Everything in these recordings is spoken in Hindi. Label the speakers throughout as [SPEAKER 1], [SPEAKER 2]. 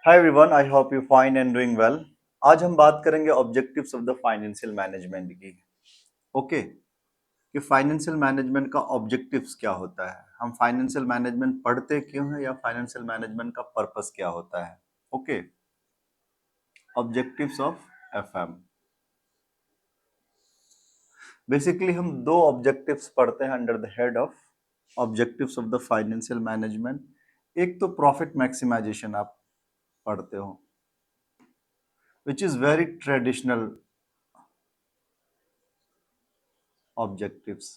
[SPEAKER 1] Hi everyone, I hope you fine and doing well. आज हम बात करेंगे objectives of the financial management की। ओके, कि फाइनेंशियल मैनेजमेंट का ऑब्जेक्टिव्स क्या होता है, हम फाइनेंशियल मैनेजमेंट पढ़ते क्यों हैं, या फाइनेंशियल मैनेजमेंट का पर्पस क्या होता है। Okay, objectives of FM. Basically हम दो ऑब्जेक्टिव्स पढ़ते हैं under the head of objectives of the financial management. एक तो प्रॉफिट मैक्सिमाइजेशन आप पढ़ते हो, which is very traditional objectives.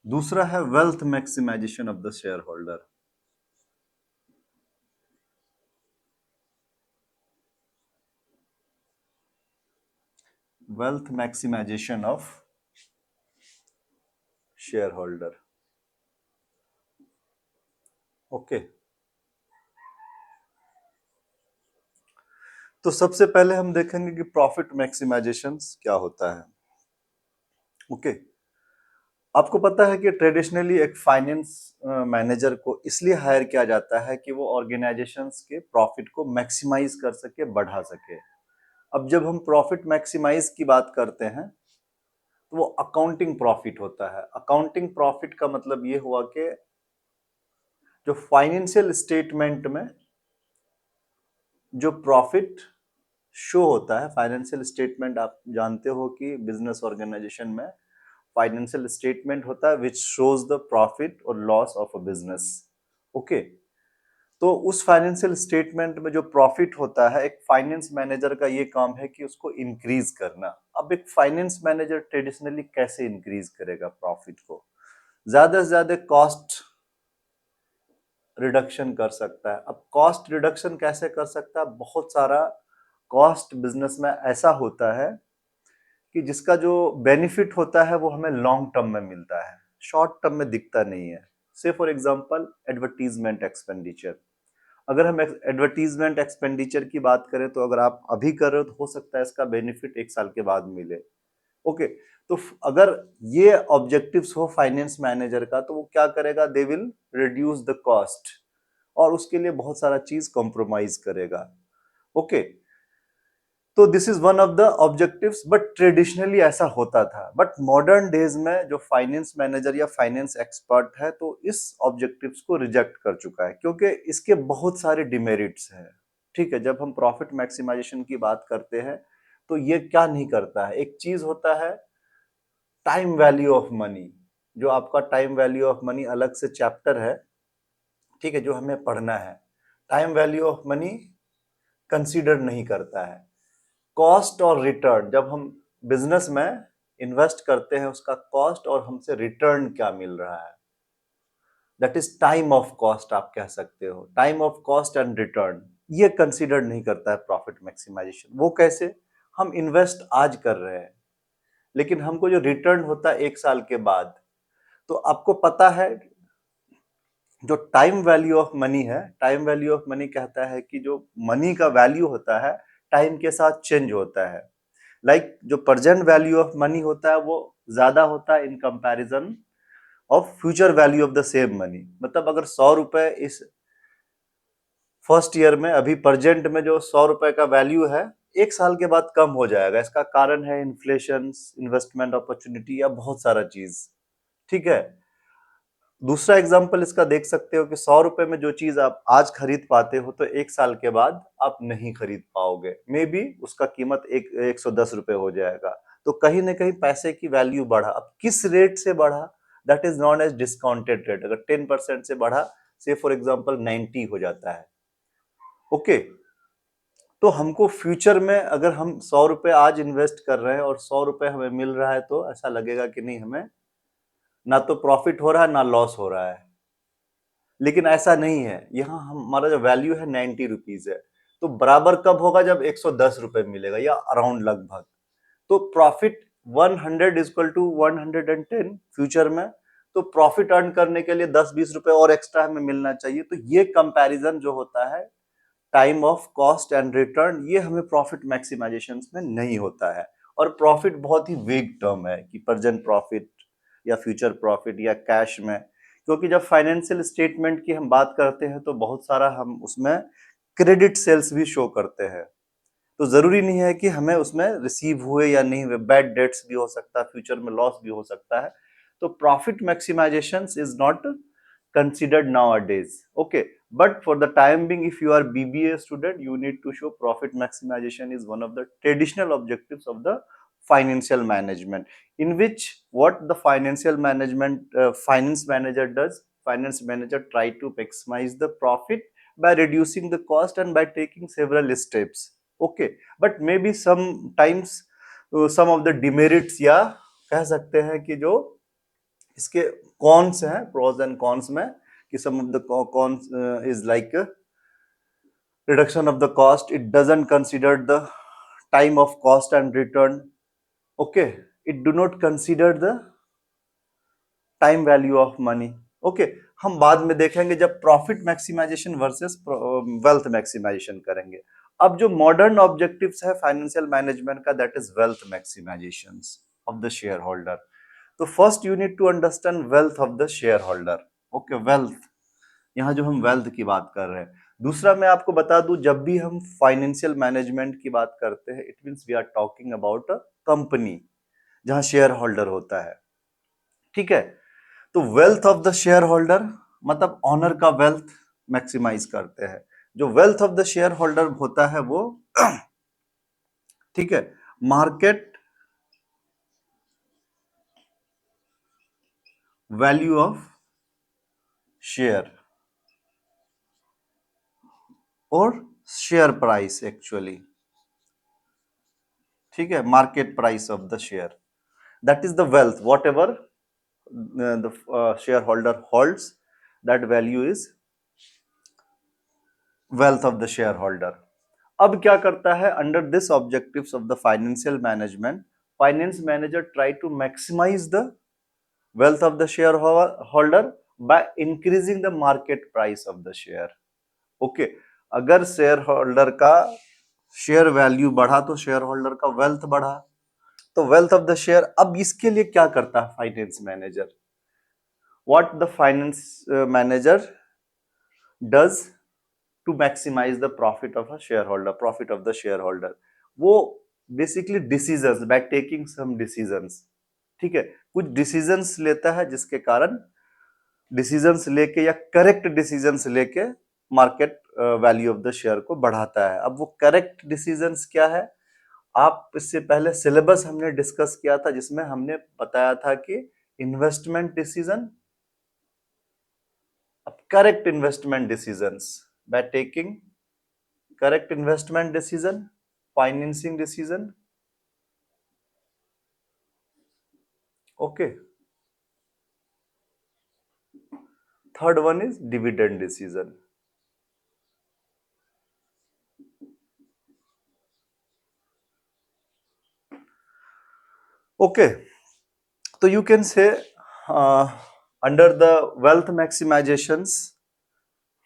[SPEAKER 1] दूसरा है wealth maximisation of the shareholder. Wealth maximisation of shareholder. Okay, तो सबसे पहले हम देखेंगे कि प्रॉफिट मैक्सिमाइजेशन क्या होता है। ओके, आपको पता है कि ट्रेडिशनली एक फाइनेंस मैनेजर को इसलिए हायर किया जाता है कि वो ऑर्गेनाइजेशंस के प्रॉफिट को मैक्सिमाइज कर सके, बढ़ा सके। अब जब हम प्रॉफिट मैक्सिमाइज की बात करते हैं तो वो अकाउंटिंग प्रॉफिट होता है। अकाउंटिंग प्रॉफिट का मतलब ये हुआ कि जो फाइनेंशियल स्टेटमेंट में जो प्रॉफिट शो होता है, फाइनेंशियल स्टेटमेंट आप जानते हो कि बिजनेस ऑर्गेनाइजेशन में फाइनेंशियल स्टेटमेंट होता है विच शोज द प्रॉफिट और loss of a business. Okay, तो उस फाइनेंशियल स्टेटमेंट में जो प्रॉफिट होता है, एक फाइनेंस मैनेजर का ये काम है कि उसको इंक्रीज करना। अब एक फाइनेंस मैनेजर ट्रेडिशनली कैसे इंक्रीज करेगा प्रॉफिट को? ज्यादा से ज्यादा कॉस्ट रिडक्शन कर सकता है। अब कॉस्ट रिडक्शन कैसे कर सकता है? बहुत सारा कॉस्ट बिजनेस में ऐसा होता है कि जिसका जो बेनिफिट होता है वो हमें लॉन्ग टर्म में मिलता है, शॉर्ट टर्म में दिखता नहीं है। से फॉर एग्जांपल एडवर्टीजमेंट एक्सपेंडिचर। अगर हम एडवर्टीजमेंट एक्सपेंडिचर की बात करें तो अगर आप अभी कर रहे हो तो हो सकता है इसका बेनिफिट एक साल के बाद मिले। ओके, तो अगर ये ऑब्जेक्टिव्स हो फाइनेंस मैनेजर का तो वो क्या करेगा? They will reduce the cost, और उसके लिए बहुत सारा चीज कॉम्प्रोमाइज करेगा। ओके, तो this is one of the objectives, but traditionally ऐसा होता था। बट मॉडर्न डेज में जो फाइनेंस मैनेजर या फाइनेंस एक्सपर्ट है तो इस ऑब्जेक्टिव्स को रिजेक्ट कर चुका है, क्योंकि इसके बहुत सारे डिमेरिट्स हैं। ठीक है, जब हम प्रॉफिट मैक्सिमाइजेशन की बात करते हैं तो ये क्या नहीं करता है? एक चीज होता है टाइम वैल्यू ऑफ मनी। जो आपका टाइम वैल्यू ऑफ मनी अलग से चैप्टर है, ठीक है, जो हमें पढ़ना है। Time value of money consider नहीं करता है। कॉस्ट और रिटर्न, जब हम बिजनेस में इन्वेस्ट करते हैं उसका कॉस्ट और हमसे रिटर्न क्या मिल रहा है, that is time of cost, आप कह सकते हो। Time of cost and return ये कंसीडर नहीं करता है प्रॉफिट मैक्सिमाइजेशन। वो कैसे? हम इन्वेस्ट आज कर रहे हैं लेकिन हमको जो रिटर्न होता है एक साल के बाद। तो आपको पता है जो टाइम वैल्यू ऑफ मनी है, टाइम वैल्यू ऑफ मनी कहता है कि जो मनी का वैल्यू होता है टाइम के साथ चेंज होता है। लाइक जो प्रेजेंट वैल्यू ऑफ मनी होता है वो ज्यादा होता है in comparison of future value of the same money. मतलब अगर 100 रुपए इस फर्स्ट ईयर में, अभी प्रेजेंट में जो 100 रुपए का वैल्यू है, एक साल के बाद कम हो जाएगा। इसका कारण है इन्फ्लेशन, इन्वेस्टमेंट अपॉर्चुनिटी या बहुत सारा चीज। ठीक है, दूसरा एग्जाम्पल इसका देख सकते हो कि 100 रुपए में जो चीज आप आज खरीद पाते हो तो एक साल के बाद आप नहीं खरीद पाओगे। मे बी उसका कीमत 110 रुपए हो जाएगा। तो कहीं ना कहीं पैसे की वैल्यू बढ़ा। अब किस रेट से बढ़ा? That is known as discounted rate. अगर 10% से बढ़ा, से फॉर एग्जाम्पल 90 हो जाता है। ओके, तो हमको फ्यूचर में अगर हम 100 रुपए आज इन्वेस्ट कर रहे हैं और 100 रुपए हमें मिल रहा है तो ऐसा लगेगा कि नहीं, हमें ना तो प्रॉफिट हो रहा है ना लॉस हो रहा है। लेकिन ऐसा नहीं है, यहाँ हमारा जो वैल्यू है 90 रुपीज है। तो बराबर कब होगा? जब 110 रुपए मिलेगा या अराउंड लगभग। तो profit 100 is equal to 110 future में। तो प्रॉफिट अर्न करने के लिए 10-20 रुपए और एक्स्ट्रा हमें मिलना चाहिए। तो ये कंपैरिजन जो होता है time of cost and return, ये हमें प्रॉफिट मैक्सिमाइजेशन में नहीं होता है। और प्रॉफिट बहुत ही वेग टर्म है कि प्रेजेंट प्रॉफिट या फ्यूचर प्रॉफिट या कैश में। क्योंकि जब फाइनेंशियल स्टेटमेंट की हम बात करते हैं तो बहुत सारा हम उसमें क्रेडिट सेल्स भी शो करते हैं। तो जरूरी नहीं है कि हमें उसमें रिसीव हुए या नहीं हुए, बैड डेट्स भी हो सकता है, फ्यूचर में लॉस भी हो सकता है। तो profit maximisation is not considered nowadays. Okay, but for the time being, if you are BBA student, you need to show profit maximization is one of the traditional objectives of the financial management, in which what the financial management finance manager does, finance manager try to maximize the profit by reducing the cost and by taking several steps. Okay, but maybe sometimes some of the demerits या कह सकते हैं कि जो इसके कॉन्स हैं, प्रोज एंड कॉन्स में, कि some of the cons is like reduction of the cost, it doesn't consider the time of cost and return. Okay, it do not consider the time value of money. Okay, हम बाद में देखेंगे जब profit maximisation versus wealth maximisation करेंगे. अब जो मॉडर्न ऑब्जेक्टिव्स है फाइनेंशियल मैनेजमेंट का, that is wealth maximisation of the shareholder. तो first you need to understand wealth of the shareholder. Okay, wealth, यहाँ जो हम वेल्थ की बात कर रहे हैं. दूसरा मैं आपको बता दूं, जब भी हम फाइनेंशियल मैनेजमेंट की बात करते हैं, it means we are talking about a company जहां शेयर होल्डर होता है. ठीक है, तो wealth of the shareholder मतलब ऑनर का वेल्थ मैक्सिमाइज करते हैं. जो wealth of the shareholder होता है वो ठीक है, मार्केट वैल्यू ऑफ शेयर और शेयर प्राइस एक्चुअली. ठीक है, market price of the share, that is the wealth, whatever the shareholder holds, that value is wealth of the shareholder. अब क्या करता है, under this objectives of the financial management, finance manager try to maximize the wealth of the shareholder by increasing the market price of the share. Okay, अगर शेयर होल्डर का शेयर वैल्यू बढ़ा तो शेयर होल्डर का वेल्थ बढ़ा. तो वेल्थ ऑफ द शेयर, अब इसके लिए क्या करता है finance manager, what the finance manager does to maximize the profit of a shareholder, profit of the shareholder, वो basically decisions, by taking some decisions. ठीक है, कुछ decisions लेता है जिसके कारण decisions लेके या करेक्ट decisions लेके market value of the share को बढ़ाता है. अब वो करेक्ट decisions क्या है, आप इससे पहले सिलेबस हमने डिस्कस किया था जिसमें हमने बताया था कि investment decision, correct investment decisions, by taking correct investment decision, financing decision. Okay, third one is dividend decision. Okay, so you can say under the wealth maximizations,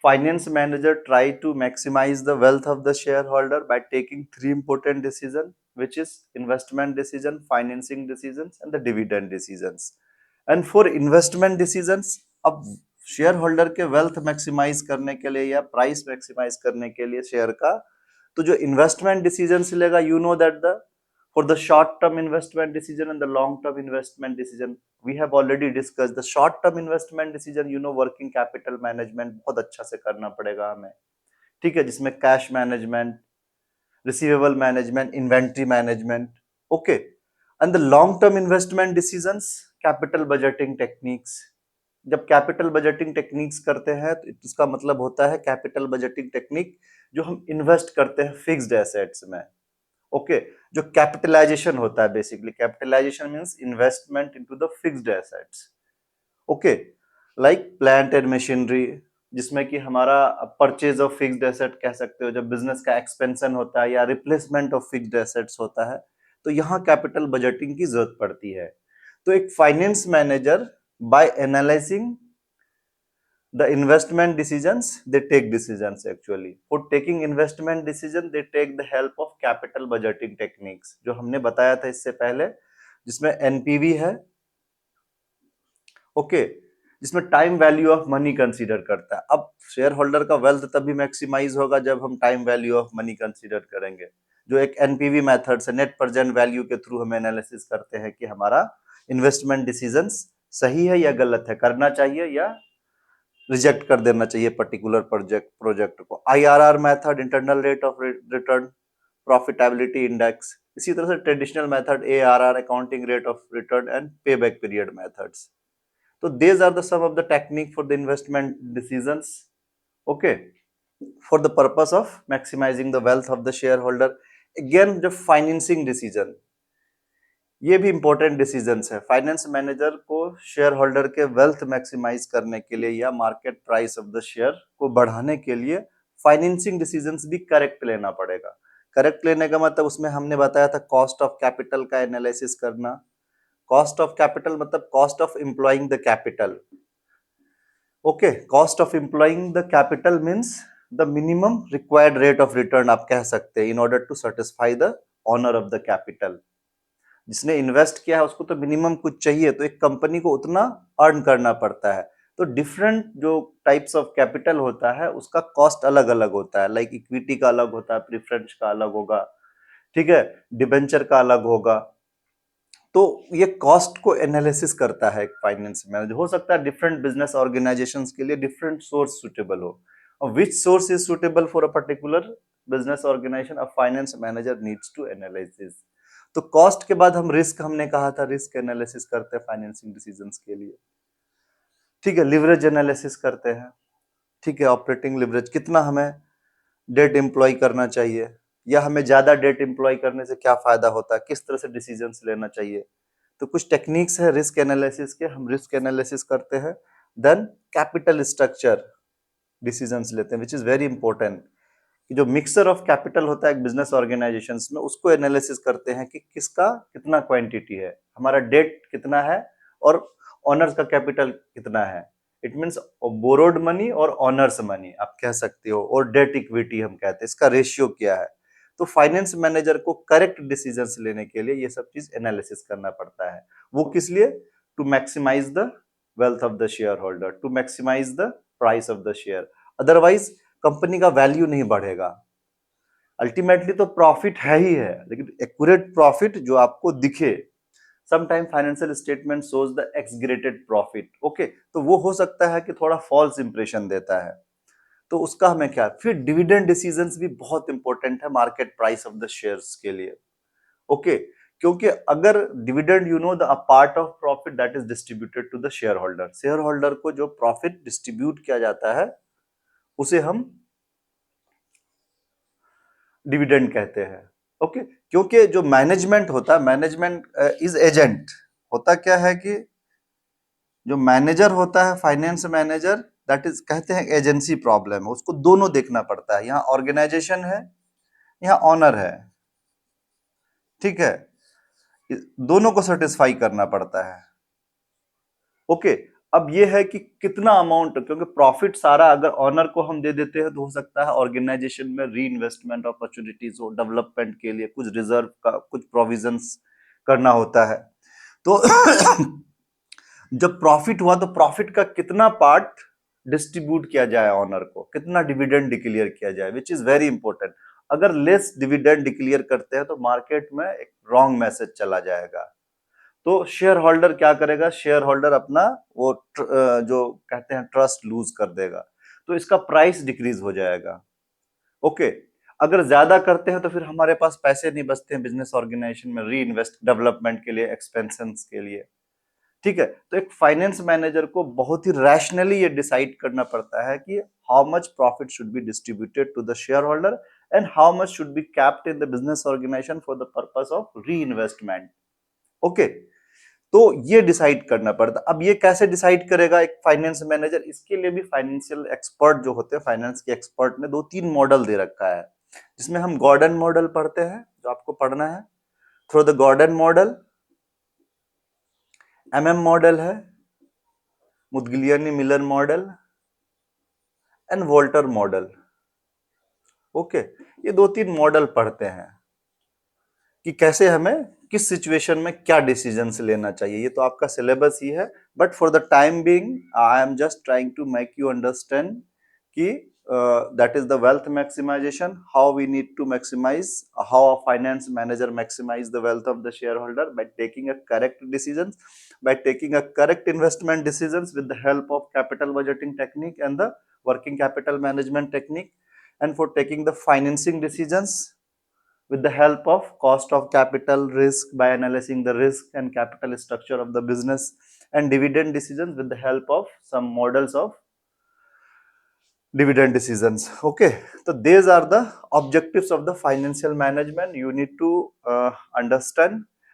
[SPEAKER 1] finance manager try to maximize the wealth of the shareholder by taking three important decisions, which is investment decision, financing decisions and the dividend decisions. And for investment decisions, अब शेयर होल्डर के वेल्थ मैक्सिमाइज करने के लिए या प्राइस मैक्सिमाइज करने के लिए शेयर का, तो जो इन्वेस्टमेंट डिसीजन लेगा, you know that the for the short term investment decision and the long term investment decision, we have already discussed the short term investment decision, you know, working capital management बहुत अच्छा से करना पड़ेगा हमें. ठीक है, जिसमें cash management, receivable management, inventory management. Okay, and the long term investment decisions, capital budgeting techniques. जब कैपिटल बजटिंग टेक्निक्स करते हैं तो इसका मतलब होता है कैपिटल बजटिंग टेक्निक जो हम इन्वेस्ट करते हैं फिक्स्ड एसेट्स में. ओके, जो कैपिटलाइजेशन होता है, basically capitalisation means investment into the fixed assets. Okay, like plant and machinery, जिसमें कि हमारा परचेज ऑफ फिक्स्ड एसेट कह सकते हो, जब बिजनेस का एक्सपेंशन होता है या रिप्लेसमेंट ऑफ फिक्स्ड एसेट्स होता है, तो यहाँ कैपिटल बजटिंग की जरूरत पड़ती है. तो एक finance manager by analysing the investment decisions, they take decisions. Actually for taking investment decision, they take the help of capital budgeting techniques, जो हमने बताया था इससे पहले, जिसमें एनपीवी है. ओके, जिसमें time value of money consider करता है। अब शेयर होल्डर का वेल्थ तभी मैक्सिमाइज होगा जब हम time value of money consider करेंगे, जो एक एनपीवी मेथड से नेट प्रेजेंट वैल्यू के थ्रू हम एनालिसिस करते हैं कि हमारा इन्वेस्टमेंट डिसीजंस सही है या गलत है, करना चाहिए या रिजेक्ट कर देना चाहिए पर्टिकुलर प्रोजेक्ट को। IRR method, internal rate of return, profitability index, इसी तरह से traditional method ARR, accounting rate of return and payback period methods. So these are the some of the technique for the investment decisions, okay, for the purpose of maximizing the wealth of the shareholder. Again, the financing decision, ये भी इंपॉर्टेंट डिसीजंस है। फाइनेंस मैनेजर को शेयर होल्डर के वेल्थ मैक्सिमाइज करने के लिए या market price of the share को बढ़ाने के लिए फाइनेंसिंग डिसीजंस भी करेक्ट लेना पड़ेगा। करेक्ट लेने का मतलब उसमें हमने बताया था कॉस्ट ऑफ कैपिटल का एनालिसिस करना। कॉस्ट ऑफ कैपिटल मतलब cost of employing the capital. Okay, cost of employing the capital means the minimum required rate of return आप कह सकते हैं in order to satisfy the owner of the capital. जिसने इन्वेस्ट किया है उसको तो मिनिमम कुछ चाहिए, तो एक कंपनी को उतना अर्न करना पड़ता है। तो डिफरेंट जो टाइप्स ऑफ कैपिटल होता है उसका कॉस्ट अलग अलग होता है। लाइक इक्विटी का अलग होता है, प्रेफरेंस का अलग होगा, ठीक है, डिबेंचर का अलग होगा। तो ये कॉस्ट को एनालिसिस करता है एक फाइनेंस मैनेजर। हो सकता है डिफरेंट बिजनेस ऑर्गेनाइजेशंस के लिए डिफरेंट सोर्स सुटेबल हो, और which source is suitable for a particular business organisation, a finance manager needs to analysis. तो कॉस्ट के बाद हम रिस्क, हमने कहा था रिस्क एनालिसिस करते हैं फाइनेंसिंग डिसीजंस के लिए, ठीक है। लिवरेज एनालिसिस करते हैं, ठीक है, ऑपरेटिंग लिवरेज, कितना हमें डेट एम्प्लॉय करना चाहिए या हमें ज्यादा डेट एम्प्लॉय करने से क्या फायदा होता है, किस तरह से डिसीजंस लेना चाहिए। तो कुछ टेक्निक्स है रिस्क एनालिसिस के, हम रिस्क एनालिसिस करते हैं। देन कैपिटल स्ट्रक्चर डिसीजंस लेते हैं, विच इज वेरी इंपॉर्टेंट, कि जो मिक्सर ऑफ कैपिटल होता है एक बिजनेस ऑर्गेनाइजेशंस में, उसको एनालिसिस करते हैं कि किसका कितना क्वांटिटी है, हमारा डेट कितना है और ऑनर्स का कैपिटल कितना है। इट मीन्स बोरोड मनी और ऑनर्स मनी आप कह सकते हो, और डेट इक्विटी हम कहते हैं, इसका रेशियो क्या है। तो फाइनेंस मैनेजर को करेक्ट डिसीजंस लेने के लिए ये सब चीज एनालिसिस करना पड़ता है। वो किस लिए? To maximise the wealth of the shareholder, to maximise the price of the share. Otherwise company का वैल्यू नहीं बढ़ेगा। अल्टीमेटली तो प्रॉफिट है ही है, लेकिन एक्यूरेट प्रॉफिट जो आपको दिखे। Sometime financial statement shows the exaggerated profit, okay, तो वो हो सकता है कि थोड़ा फॉल्स इंप्रेशन देता है, तो उसका हमें क्या। फिर डिविडेंड डिसीजंस भी बहुत इंपॉर्टेंट है market price of the shares के लिए, ओके, क्योंकि अगर dividend you know the part of profit that is distributed to the shareholder, shareholder को जो प्रॉफिट डिस्ट्रीब्यूट किया जाता है उसे हम डिविडेंड कहते हैं, ओके। क्योंकि जो मैनेजमेंट होता है, मैनेजमेंट इज एजेंट, होता क्या है कि जो मैनेजर होता है फाइनेंस मैनेजर, दैट इज कहते हैं एजेंसी प्रॉब्लम है, उसको दोनों देखना पड़ता है। यहाँ ऑर्गेनाइजेशन है, यहाँ ऑनर है, ठीक है, दोनों को सेटिस्फाई करना पड़ता है, ओके। अब ये है कि कितना अमाउंट, क्योंकि प्रॉफिट सारा अगर ऑनर को हम दे देते हैं तो हो सकता है ऑर्गेनाइजेशन में री इन्वेस्टमेंट अपॉर्चुनिटीज हो, डेवलपमेंट के लिए कुछ रिजर्व का कुछ प्रोविजंस करना होता है। तो जब प्रॉफिट हुआ तो प्रॉफिट का कितना पार्ट डिस्ट्रीब्यूट किया जाए ऑनर को, कितना डिविडेंड डिक्लेयर किया जाए, विच इज वेरी इंपॉर्टेंट। अगर लेस डिविडेंड डिक्लेयर करते हैं तो मार्केट में एक रॉन्ग मैसेज चला जाएगा। तो शेयर होल्डर क्या करेगा, शेयर होल्डर अपना वो जो कहते हैं ट्रस्ट लूज कर देगा, तो इसका प्राइस डिक्रीज हो जाएगा, ओके। अगर ज्यादा करते हैं तो फिर हमारे पास पैसे नहीं बचते हैं बिजनेस ऑर्गेनाइजेशन में री इन्वेस्ट डेवलपमेंट के लिए, एक्सपेंशन के लिए, ठीक है। तो एक फाइनेंस मैनेजर को बहुत ही रैशनली ये डिसाइड करना पड़ता है कि how much profit should be distributed to the shareholder and how much should be kept in the business organisation for the purpose of reinvestment, okay. तो ये डिसाइड करना पड़ता। अब ये कैसे डिसाइड करेगा एक फाइनेंस मैनेजर? इसके लिए भी फाइनेंशियल एक्सपर्ट जो होते हैं, फाइनेंस के एक्सपर्ट ने 2-3 मॉडल दे रखा है, जिसमें हम गॉर्डन मॉडल पढ़ते हैं, जो आपको पढ़ना है। Through the Gordon model, MM model है, Modigliani Miller model and Walter model, okay. ये 2-3 मॉडल पढ़ते हैं कि कैसे हमें किस सिचुएशन में क्या डिसीजंस लेना चाहिए, ये तो आपका सिलेबस ही है, but for the time being I am just trying to make you understand कि that is the wealth maximization, how we need to maximize, how a finance manager maximize the wealth of the shareholder by taking a correct decisions, by taking a correct investment decisions with the help of capital budgeting technique and the working capital management technique, and for taking the financing decisions with the help of cost of capital, risk by analyzing the risk and capital structure of the business, and dividend decisions with the help of some models of dividend decisions. Okay, so these are the objectives of the financial management. You need to understand